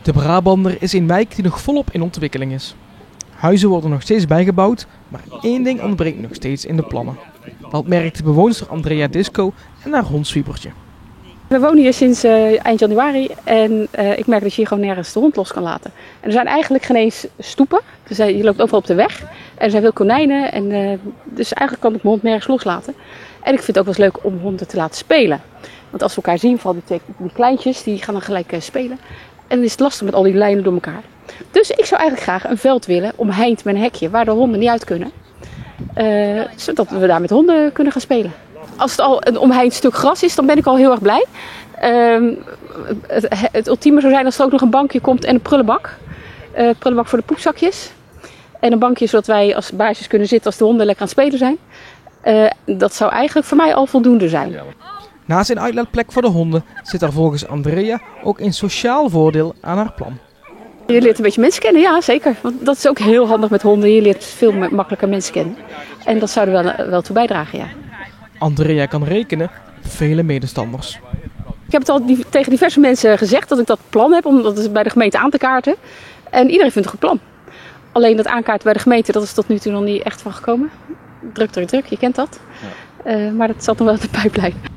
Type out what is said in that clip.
De Brabander is een wijk die nog volop in ontwikkeling is. Huizen worden nog steeds bijgebouwd, maar één ding ontbreekt nog steeds in de plannen. Dat merkt de bewoonster Andrea Disco en haar hond Zwiebertje. We wonen hier sinds eind januari en ik merk dat je hier gewoon nergens de hond los kan laten. En er zijn eigenlijk geen eens stoepen, dus je loopt overal op de weg. En er zijn veel konijnen, dus eigenlijk kan ik mijn hond nergens loslaten. En ik vind het ook wel eens leuk om honden te laten spelen. Want als we elkaar zien, vooral die kleintjes, die gaan dan gelijk spelen. En dan is het lastig met al die lijnen door elkaar. Dus ik zou eigenlijk graag een veld willen, omheind met een hekje, waar de honden niet uit kunnen. Zodat we daar met honden kunnen gaan spelen. Als het al een omheind stuk gras is, dan ben ik al heel erg blij. Het ultieme zou zijn als er ook nog een bankje komt en een prullenbak. Prullenbak voor de poepzakjes. En een bankje zodat wij als baasjes kunnen zitten als de honden lekker aan het spelen zijn. Dat zou eigenlijk voor mij al voldoende zijn. Naast een uitlaatplek voor de honden zit er volgens Andrea ook een sociaal voordeel aan haar plan. Je leert een beetje mensen kennen, ja zeker. Want dat is ook heel handig met honden. Je leert veel makkelijker mensen kennen. En dat zou er wel toe bijdragen, ja. Andrea kan rekenen op vele medestanders. Ik heb het al tegen diverse mensen gezegd dat ik dat plan heb om dat bij de gemeente aan te kaarten. En iedereen vindt het een goed plan. Alleen dat aankaarten bij de gemeente, dat is tot nu toe nog niet echt van gekomen. Druk, je kent dat. Ja. Maar dat zat nog wel in de pijplijn.